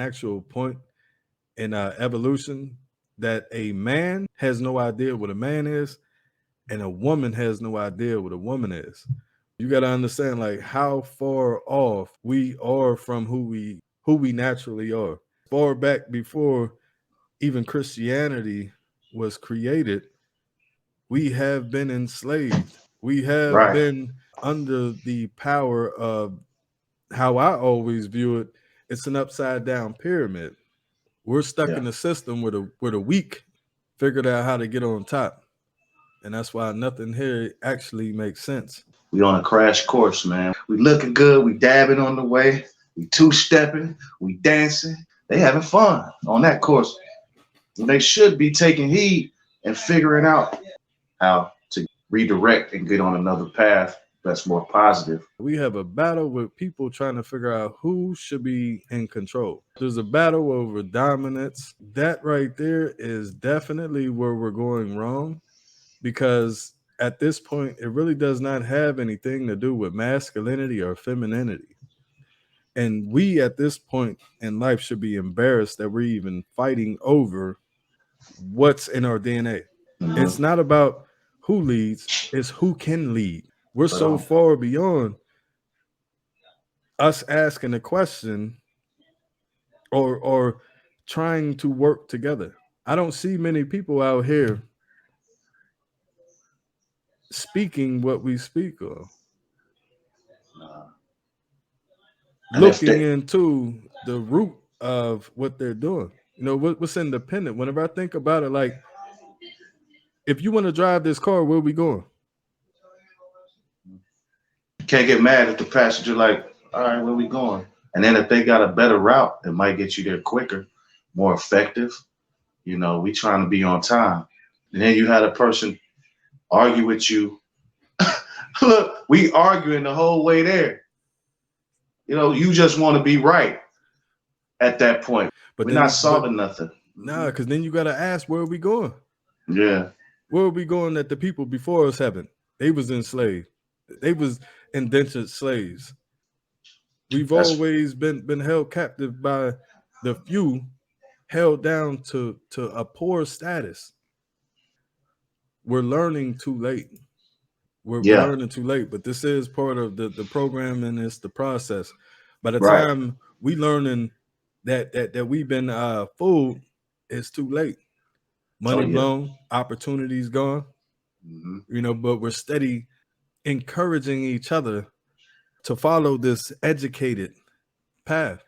actual point in evolution that a man has no idea what a man is, and a woman has no idea what a woman is. You got to understand like how far off we are from who we naturally are. Far back before even Christianity was created, we have been enslaved. We have Right. been under the power of, how I always view it, it's an upside down pyramid. We're stuck Yeah. in a system where the weak figured out how to get on top. And that's why nothing here actually makes sense. We on a crash course, man. We looking good. We dabbing on the way. We two stepping. We dancing. They having fun on that course. And they should be taking heed and figuring out how to redirect and get on another path that's more positive. We have a battle with people trying to figure out who should be in control. There's a battle over dominance. That right there is definitely where we're going wrong, because at this point, it really does not have anything to do with masculinity or femininity. And we at this point in life should be embarrassed that we're even fighting over what's in our DNA. It's Mm-hmm. not about who leads, it's who can lead. We're But so far beyond us asking a question or trying to work together. I don't see many people out here speaking what we speak of, uh, and if looking they, into the root of what they're doing. What's independent. Whenever I think about it, like, if you want to drive this car, where are we going? can't get mad at the passenger, like, all right, where we going? And then if they got a better route, it might get you there quicker, more effective. We trying to be on time. And then you had a person argue with you. Look, we arguing the whole way there. You just want to be right at that point. But We're not then, but solving nothing. nah, because then you got to ask, where are we going? Yeah. Where are we going that the people before us haven't? They was enslaved. They was indentured slaves. We've That's always been held captive by the few, held down to a poor status. We're learning too late. We're yeah. learning too late, but this is part of the program, and it's the process. By the Right. time we learning that we've been fooled, it's too late. Oh Money yeah. blown, opportunities gone. Hmm. But we're steady encouraging each other to follow this educated path.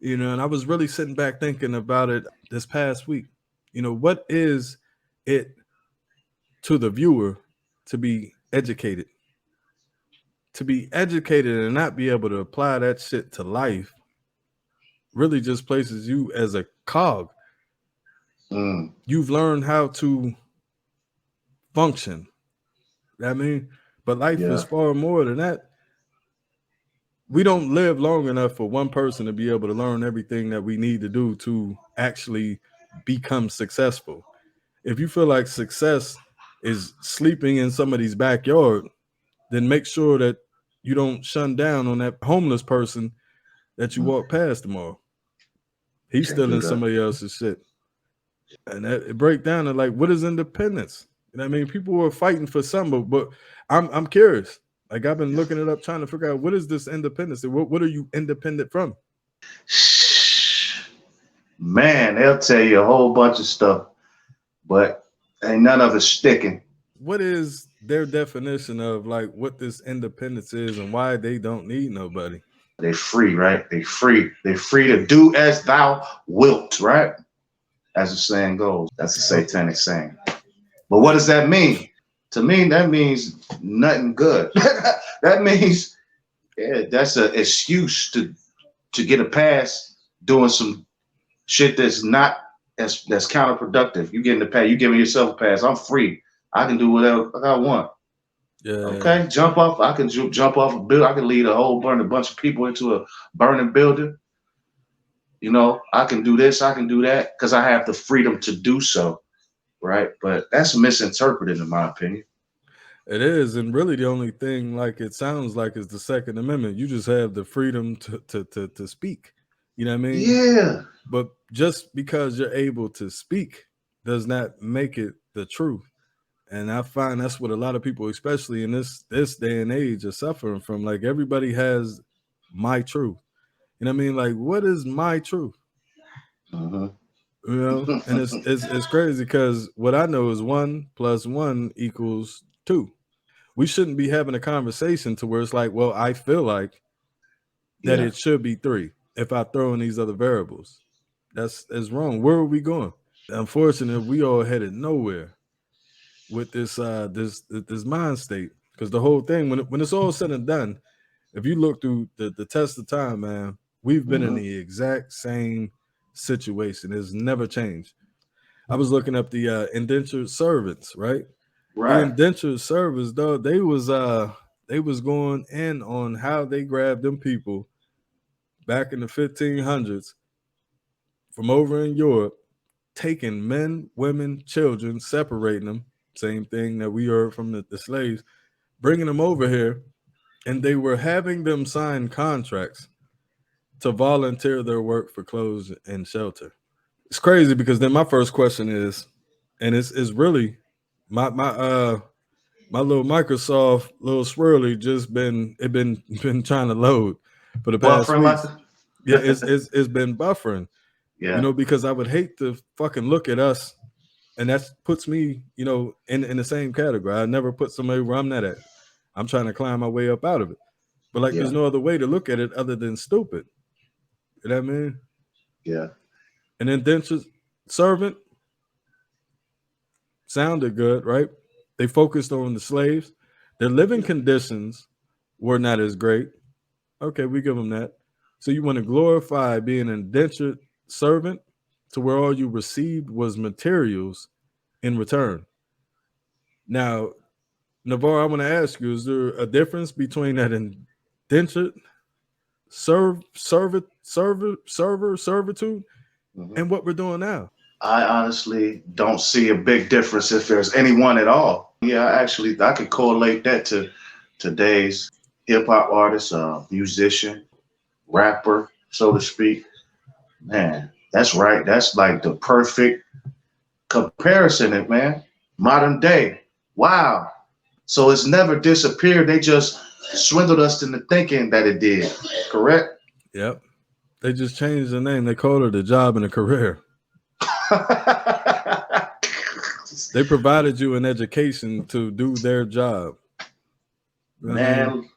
And I was really sitting back thinking about it this past week. What is it to the viewer to be educated? To be educated and not be able to apply that shit to life really just places you as a cog. Mm. You've learned how to function. I mean, but life is Yeah. far more than that. We don't live long enough for one person to be able to learn everything that we need to do to actually become successful. If you feel like success is sleeping in somebody's backyard, then make sure that you don't shun down on that homeless person that you Mm. walk past tomorrow. He's Can't still do in that. somebody else's shit. And that, it break down to like, what is independence? I mean, people were fighting for something, but I'm curious. Like, I've been looking it up, trying to figure out, what is this independence? What are you independent from? Man, they'll tell you a whole bunch of stuff, but ain't none of it sticking. What is their definition of like what this independence is and why they don't need nobody? They free, right? They free. They free to do as thou wilt, right? As the saying goes. That's a Okay. satanic saying. But what does that mean? To me, that means nothing good. That means, yeah, that's an excuse to get a pass doing some shit that's not that's counterproductive. You getting the pass, you giving yourself a pass. I'm free. I can do whatever I want. Yeah. Okay, jump off. I can jump off a building. I can lead a bunch of people into a burning building. I can do this. I can do that because I have the freedom to do so. Right, but that's misinterpreted in my opinion. It is, and really the only thing like it sounds like is the Second Amendment. You just have the freedom to speak. You know what I mean? Yeah. But just because you're able to speak does not make it the truth. And I find that's what a lot of people, especially in this day and age, are suffering from. Like everybody has my truth. You know what I mean? Like, what is my truth? Hmm. You know, and it's crazy because what I know is 1 plus 1 equals 2. We shouldn't be having a conversation to where it's like, well, I feel like that Yeah. it should be 3 if I throw in these other variables. That's wrong. Where are we going? Unfortunately, we all headed nowhere with this mind state. Because the whole thing, when it's all said and done, if you look through the test of time, man, we've been in Hmm. the exact same situation. It's never changed. I was looking up the indentured servants, right? The Right. indentured servants, though, they was going in on how they grabbed them people back in the 1500s from over in Europe, taking men, women, children, separating them. Same thing that we heard from the slaves, bringing them over here, and they were having them sign contracts to volunteer their work for clothes and shelter. It's crazy because then my first question is, and it's really my little Microsoft little swirly just been trying to load for the past Buffering weeks. like. Yeah, it's been buffering, Yeah. because I would hate to fucking look at us, and that puts me, in the same category. I never put somebody where I'm not at. I'm trying to climb my way up out of it. But like there's Yeah. no other way to look at it other than stupid. You know what I mean? Yeah. An indentured servant sounded good, right? They focused on the slaves. Their living Yeah. conditions were not as great. Okay, we give them that. So you want to glorify being an indentured servant to where all you received was materials in return. Now, Navarre, I want to ask you: is there a difference between that indentured servitude Hmm. and what we're doing now? I honestly don't see a big difference if there's any one at all. Yeah, actually, I could correlate that to today's hip hop artist, musician, rapper, so to speak. Man, that's right. That's like the perfect comparison, it man. Modern day. Wow. So it's never disappeared. They just swindled us into thinking that it did. Correct? Yep. They just changed the name. They called it a job and a career. They provided you an education to do their job. You know what I mean? Man,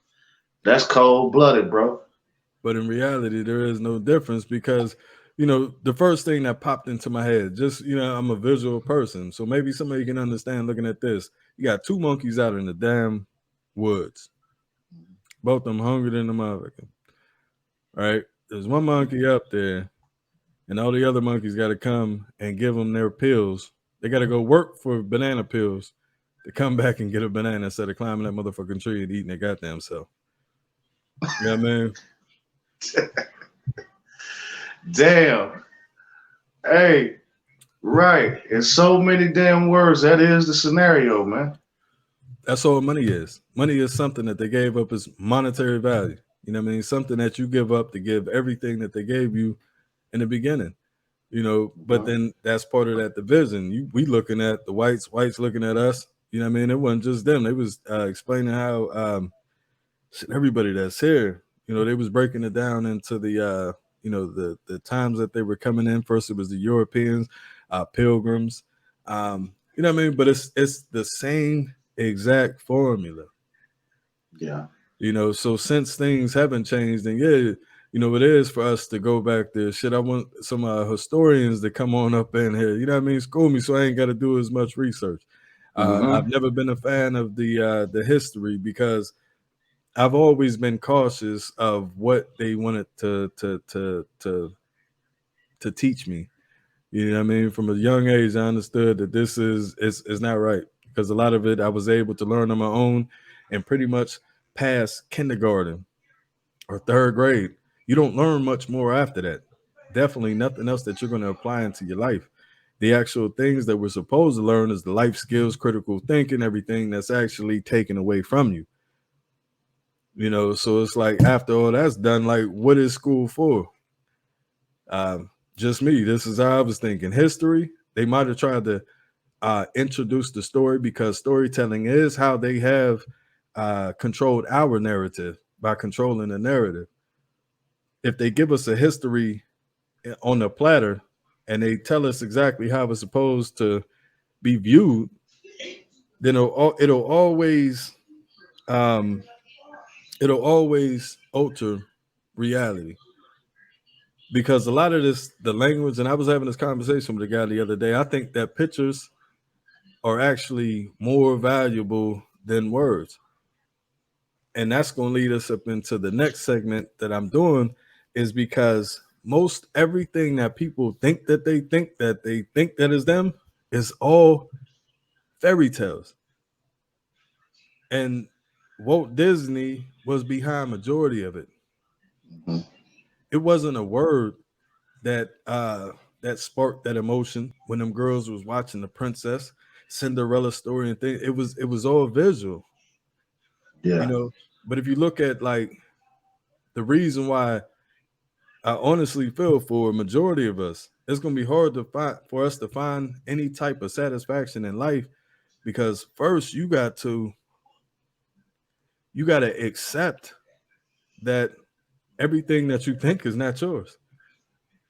that's cold blooded, bro. But in reality, there is no difference because, the first thing that popped into my head, just, I'm a visual person. So maybe somebody can understand looking at this. You got 2 monkeys out in the damn woods. Both of them hungry than the motherfucker. Right? There's one monkey up there, and all the other monkeys got to come and give them their pills. They got to go work for banana pills to come back and get a banana instead of climbing that motherfucking tree and eating their goddamn self. You know what I mean? Damn. Hey, right. In so many damn words, that is the scenario, man. That's all money is. Money is something that they gave up as monetary value. You know what I mean? Something that you give up to give everything that they gave you in the beginning. But Mhm. then that's part of that division. We looking at the whites looking at us. You know what I mean? It wasn't just them. They was explaining how everybody that's here, they was breaking it down into the times that they were coming in. First, it was the Europeans, pilgrims. You know what I mean? But it's the same exact formula. Yeah. So since things haven't changed, then yeah, it is for us to go back there. Shit, I want some historians to come on up in here. You know what I mean? School me so I ain't got to do as much research. I've Hmm. never been a fan of the history because I've always been cautious of what they wanted to teach me. You know what I mean? From a young age, I understood that this is not right because a lot of it I was able to learn on my own and pretty much pass kindergarten or third grade. You don't learn much more after that. Definitely nothing else that you're going to apply into your life. The actual things that we're supposed to learn is the life skills, critical thinking, everything that's actually taken away from you. So it's like after all that's done, like what is school for? Just me. This is how I was thinking. History. They might have tried to introduce the story because storytelling is how they have controlled our narrative by controlling the narrative. If they give us a history on a platter and they tell us exactly how it's supposed to be viewed, then it'll always um, it'll always alter reality because a lot of this the language, and I was having this conversation with a guy the other day. I think that pictures are actually more valuable than words, and that's going to lead us up into the next segment that I'm doing, is because most everything that people think that is them is all fairy tales. And Walt Disney was behind majority of it. Hmm. It wasn't a word that sparked that emotion when them girls was watching the princess Cinderella story and things. It was all visual, you Yeah. know. But if you look at like the reason why I honestly feel for a majority of us, it's gonna be hard to find for us to find any type of satisfaction in life because first you gotta accept that everything that you think is not yours.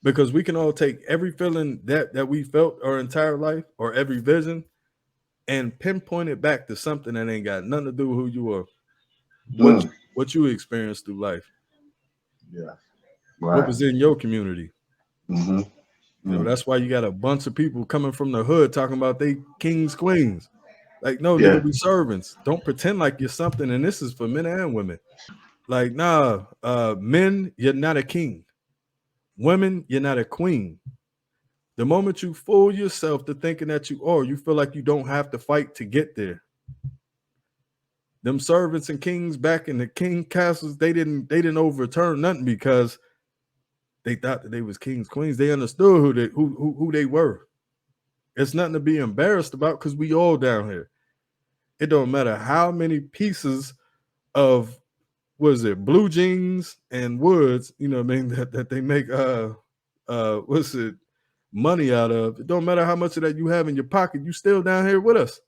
Because we can all take every feeling that we felt our entire life or every vision and pinpoint it back to something that ain't got nothing to do with who you are, Mm. what you experienced through life, Yeah. what Right. was in your community. Hmm. Mm. That's why you got a bunch of people coming from the hood talking about they kings, queens. Like, no, nigga, Yeah. we servants. Don't pretend like you're something. And this is for men and women. Like, nah, men, you're not a king. Women, you're not a queen. The moment you fool yourself to thinking that you are, you feel like you don't have to fight to get there. Them servants and kings back in the king castles, they didn't overturn nothing because they thought that they was kings, queens. They understood who they were. It's nothing to be embarrassed about because we all down here. It don't matter how many pieces of was it blue jeans and woods, you know what I mean, that they make what's it money out of. It don't matter how much of that you have in your pocket, you still down here with us.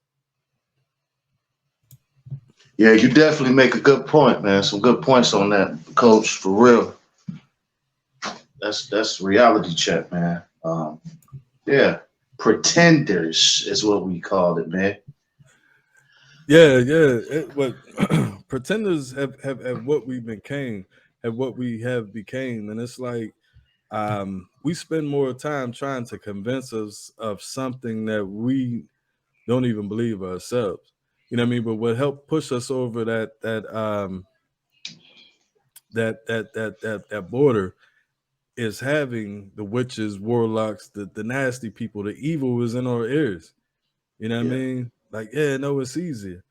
Yeah. You definitely make a good point, man. Some good points on that, Coach. For real. That's reality check, man. Yeah. Pretenders is what we called it, man. Yeah, yeah. But pretenders have what we became, have what we have became, and it's like we spend more time trying to convince us of something that we don't even believe ourselves. You know what I mean? But what helped push us over that border is having the witches, warlocks, the nasty people, the evil is in our ears. You know what I Yeah. mean? Like, yeah, no, it's easier.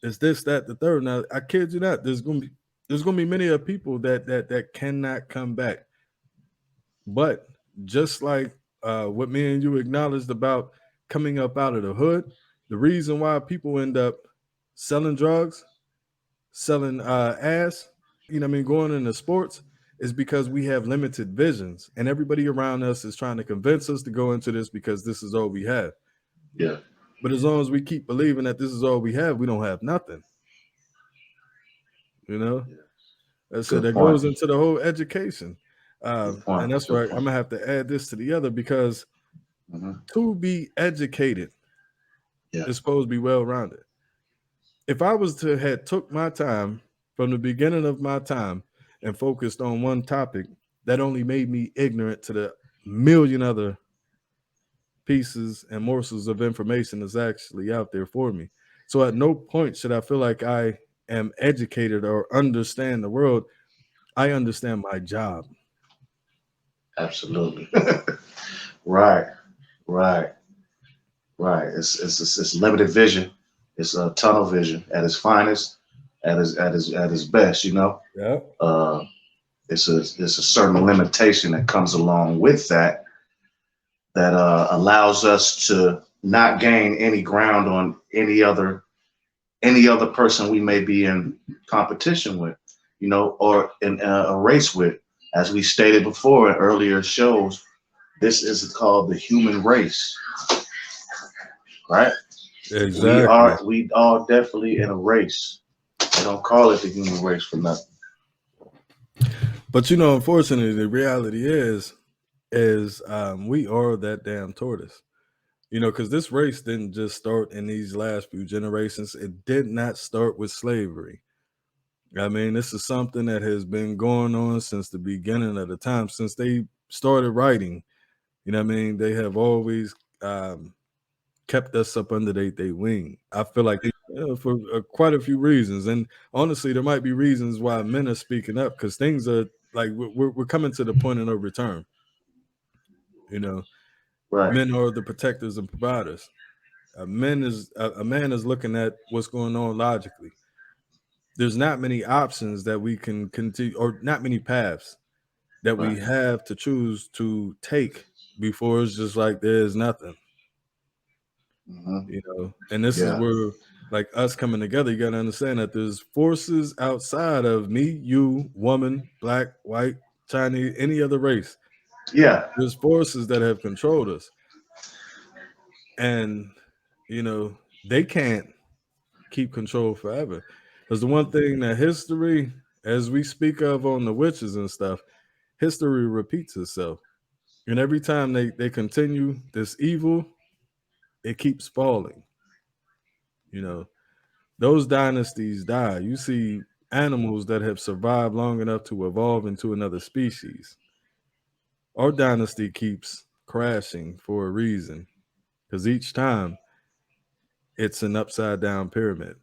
It's this, that, the third. Now, I kid you not, there's gonna be many of people that cannot come back. But just like what me and you acknowledged about coming up out of the hood, the reason why people end up selling drugs, selling ass, you know what I mean, going into sports is because we have limited visions and everybody around us is trying to convince us to go into this because this is all we have. Yeah. But as long as we keep believing that this is all we have, we don't have nothing, you know? Yeah. That's it. Good That point. goes into the whole education. Good point. And that's Good why I'm point. gonna have to add this to the other because Hmm. to be educated Yeah. is supposed to be well rounded. If I was to have took my time from the beginning of my time and focused on one topic, that only made me ignorant to the million other pieces and morsels of information that's actually out there for me. So at no point should I feel like I am educated or understand the world. I understand my job. Absolutely. Right. Right. Right. It's limited vision. It's a tunnel vision at its finest, at its best. You know. Yeah. Uh, it's a certain limitation that comes along with that allows us to not gain any ground on any other person we may be in competition with, or in a race with. As we stated before in earlier shows, this is called the human race, right? Exactly. We all definitely in a race. They don't call it the human race for nothing. But unfortunately, the reality is we are that damn tortoise. Because this race didn't just start in these last few generations. It did not start with slavery. I mean, this is something that has been going on since the beginning of the time, since they started writing. I mean, they have always kept us up under they wing. I feel like for quite a few reasons, and honestly, there might be reasons why men are speaking up because things are like we're coming to the point of no return. You know, Right. men are the protectors and providers. A man is looking at what's going on logically. There's not many options that we can continue, or not many paths that we Right. have to choose to take before it's just like there's nothing. Hmm. And this is Yeah. where, like, us coming together, you got to understand that there's forces outside of me, you, woman, black, white, Chinese, any other race. Yeah. There's forces that have controlled us, and they can't keep control forever. Because the one thing that history, as we speak of on the witches and stuff, history repeats itself. And every time they continue this evil, it keeps falling. You know, those dynasties die. You see animals that have survived long enough to evolve into another species. Our dynasty keeps crashing for a reason because each time it's an upside down pyramid.